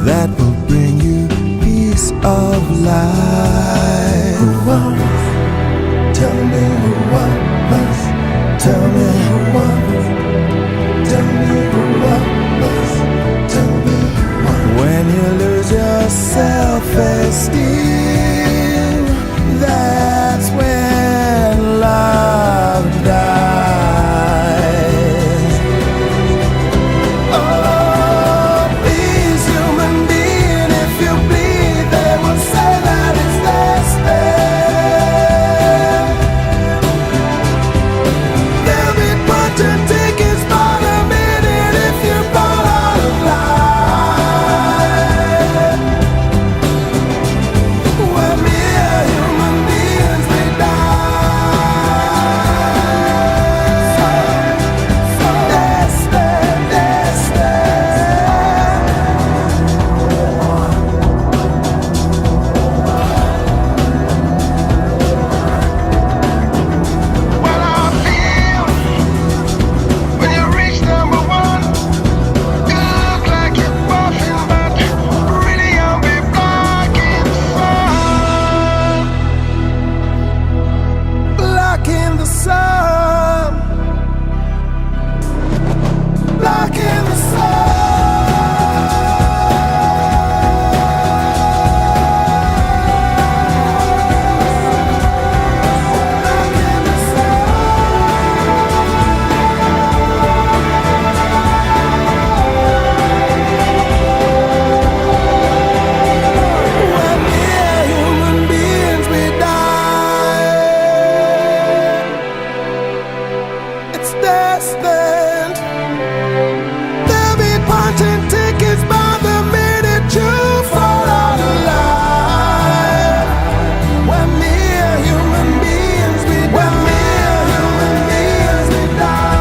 that will bring you peace of life. Who wants? Tell me who wants? Tell me who wants? Tell me who wants? Tell me who wants? When you lose your self-esteem, that's when love dies. Oh, please, human being, if you bleed, they will say that it's their stand. They'll be put to tickets by the minute if you fall out of line. When mere human beings may What I feel when you reach number one, you look like you're buffing, but really you'll be blocking sun. Blocking the sun. Blocking the sun. When mere human beings we die, it's destined. They'll be punching tickets by the minute you fall out of line. When mere human beings we die. When mere human beings we die.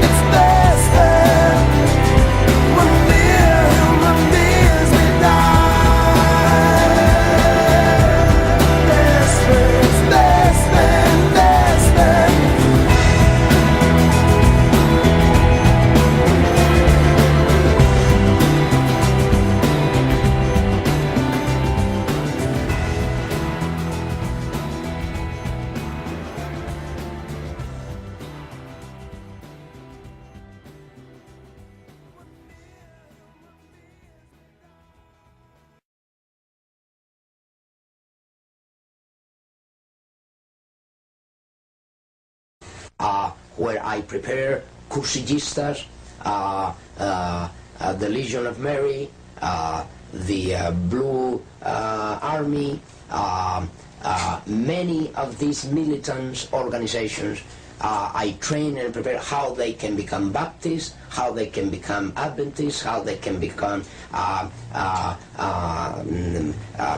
It's destined. When mere human beings we die. It's destined, destined. Where I prepare Cursigistas, the Legion of Mary, the Blue Army, many of these militant organizations. I train and prepare how they can become Baptists, how they can become Adventists, how they can become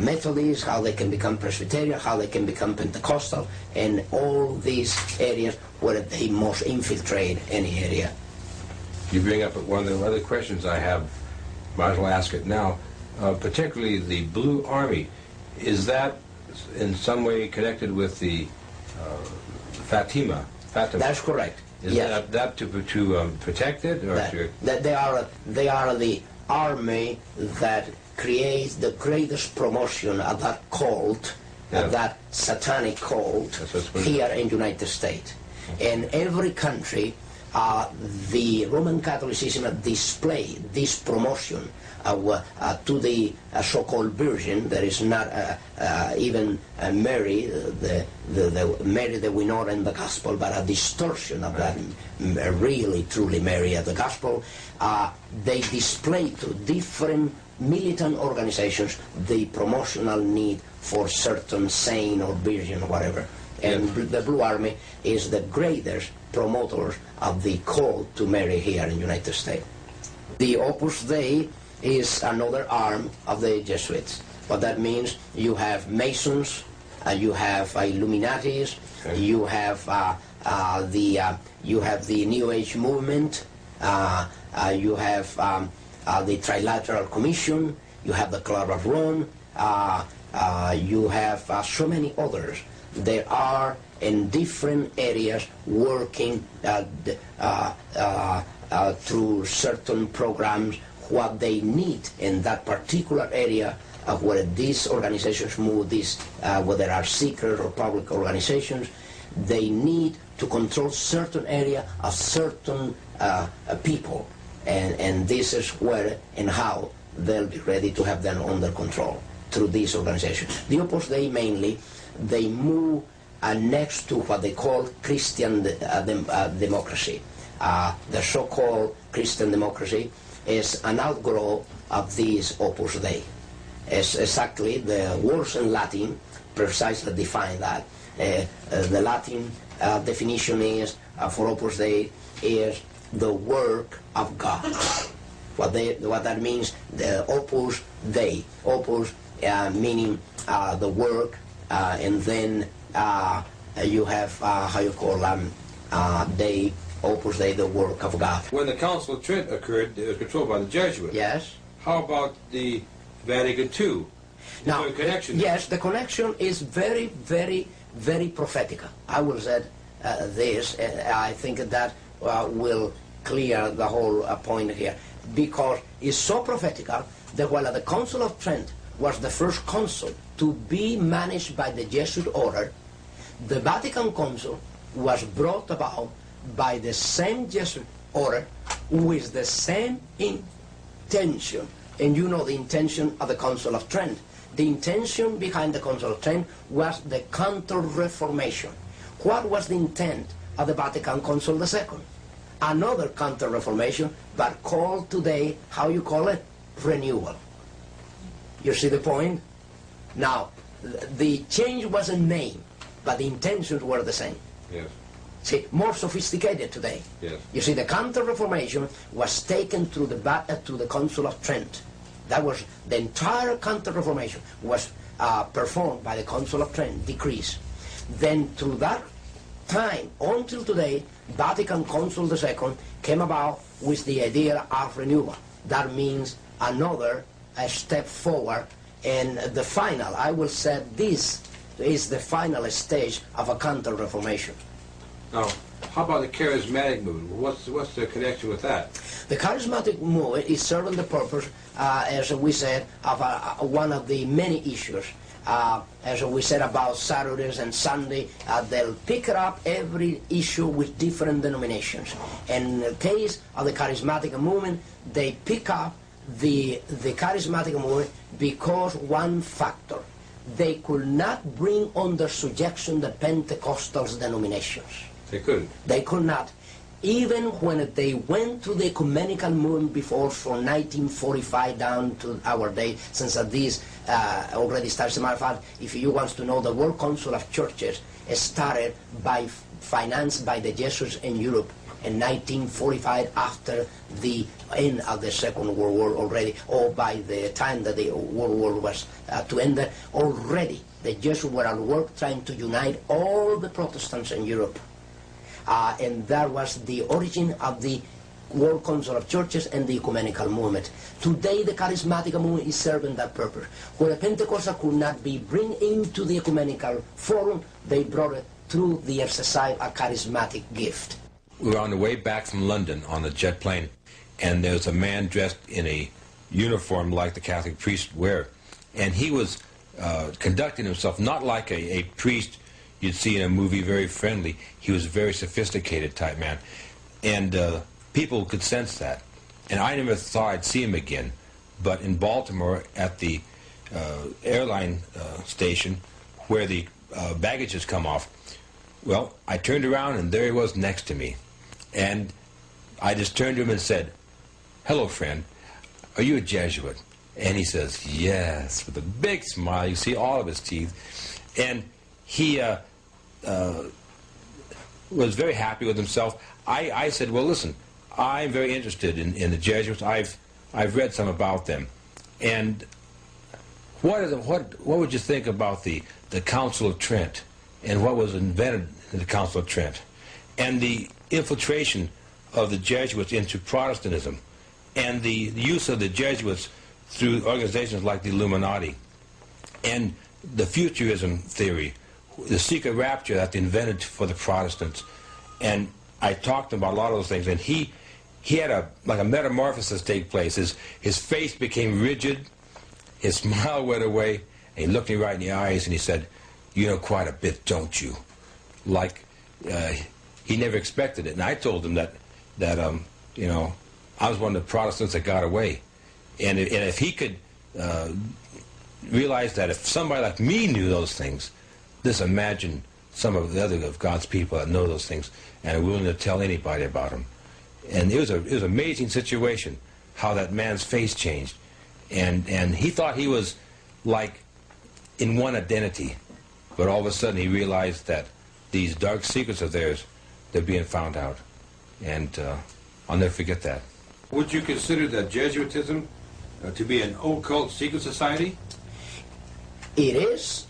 Methodists, how they can become Presbyterian, how they can become Pentecostal, and all these areas where they most infiltrate any area. You bring up one of the other questions I have, might as well ask it now, particularly the Blue Army. Is that in some way connected with the Fatima? That's correct. Is yes. that to protect it? Or that they are the army that creates the greatest promotion of that cult, of that satanic cult here in the United States. In every country, the Roman Catholicism displayed this promotion to the so-called Virgin. There is not even Mary, the Mary that we know in the Gospel, but a distortion of that really, truly Mary of the Gospel. They display to different militant organizations the promotional need for certain saint or virgin or whatever. And the Blue Army is the greatest promoters of the call to Mary here in the United States. The Opus Dei is another arm of the Jesuits. What that means, you have Masons, you have Illuminatis, you have the New Age movement, you have the Trilateral Commission, you have the Club of Rome, you have so many others. They are in different areas working through certain programs what they need in that particular area where these organizations move, whether they are secret or public organizations, they need to control certain area of certain people. And this is where and how they'll be ready to have them under control through these organizations. The Opus Dei mainly, they move next to what they call Christian democracy. The so-called Christian democracy is an outgrowth of these Opus Dei. It's exactly the words in Latin precisely define that. The Latin definition is for Opus Dei is the work of God. What that means, the Opus Dei. Opus meaning the work, and then you have how you call Dei, Opus Dei, the work of God. When the Council of Trent occurred, it was controlled by the Jesuits. Yes. How about the Vatican II? Now, the connection. Yes, the connection is very, very, very prophetical. I will say this, I think that will clear the whole point here, because it's so prophetical that while the Council of Trent was the first council to be managed by the Jesuit order, the Vatican Council was brought about by the same Jesuit order with the same intention. And you know the intention of the Council of Trent. The intention behind the Council of Trent was the Counter-Reformation. What was the intent of the Vatican Council II? Another Counter-Reformation, but called today, how you call it? Renewal. You see the point? Now, the change was a name, but the intentions were the same. Yes. See, more sophisticated today. Yes. You see, the Counter-Reformation was taken through the Council of Trent. That was the entire Counter-Reformation was performed by the Council of Trent, decrees. Then through that time until today, Vatican Council II came about with the idea of renewal. That means another step forward, and the final, I will say this is the final stage of a Counter-Reformation. Now, how about the charismatic movement? What's the connection with that? The charismatic movement is serving the purpose, as we said, of one of the many issues. As we said about Saturdays and Sunday, they'll pick up every issue with different denominations. In the case of the charismatic movement, they pick up the charismatic movement because one factor. They could not bring under subjection the Pentecostal denominations. They couldn't. They could not. Even when they went to the ecumenical movement before, from 1945 down to our day, since this already starts. As a matter of fact, if you want to know, the World Council of Churches started financed by the Jesuits in Europe in 1945, after the end of the Second World War already, or by the time that the World War was to end, already the Jesuits were at work trying to unite all the Protestants in Europe. And that was the origin of the World Council of Churches and the ecumenical movement. Today the charismatic movement is serving that purpose. Where the Pentecostal could not be bring into the ecumenical forum, they brought it through the exercise of charismatic gift. We were on the way back from London on the jet plane, and there was a man dressed in a uniform like the Catholic priests wear. And he was conducting himself not like a priest you'd see in a movie, very friendly. He was a very sophisticated type man. And people could sense that. And I never thought I'd see him again. But in Baltimore, at the airline station, where the baggages come off, well, I turned around and there he was next to me. And I just turned to him and said, "Hello, friend. Are you a Jesuit?" And he says, "Yes," with a big smile. You see all of his teeth. And he was very happy with himself. I said, "Well, listen, I'm very interested in the Jesuits. I've read some about them. And what would you think about the Council of Trent and what was invented in the Council of Trent and the infiltration of the Jesuits into Protestantism and the use of the Jesuits through organizations like the Illuminati and the futurism theory, the secret rapture that they invented for the Protestants?" And I talked about a lot of those things, and he he had like a metamorphosis take place. His face became rigid, his smile went away, and he looked me right in the eyes and he said, "You know quite a bit, don't you?" Like he never expected it. And I told him that you know, I was one of the Protestants that got away, and if he could realize that if somebody like me knew those things, just imagine some of the other of God's people that know those things and are willing to tell anybody about them. And it was an amazing situation how that man's face changed, and he thought he was like in one identity, but all of a sudden he realized that these dark secrets of theirs, they're being found out, and I'll never forget that. Would you consider that Jesuitism to be an occult secret society? It is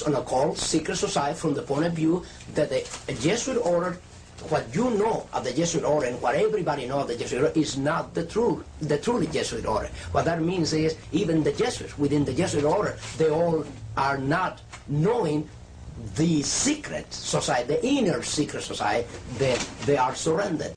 an occult secret society from the point of view that the Jesuit order, what you know of the Jesuit order and what everybody knows of the Jesuit order is not the truly Jesuit order. What that means is even the Jesuits within the Jesuit order, they all are not knowing the secret society, the inner secret society, they are surrendered.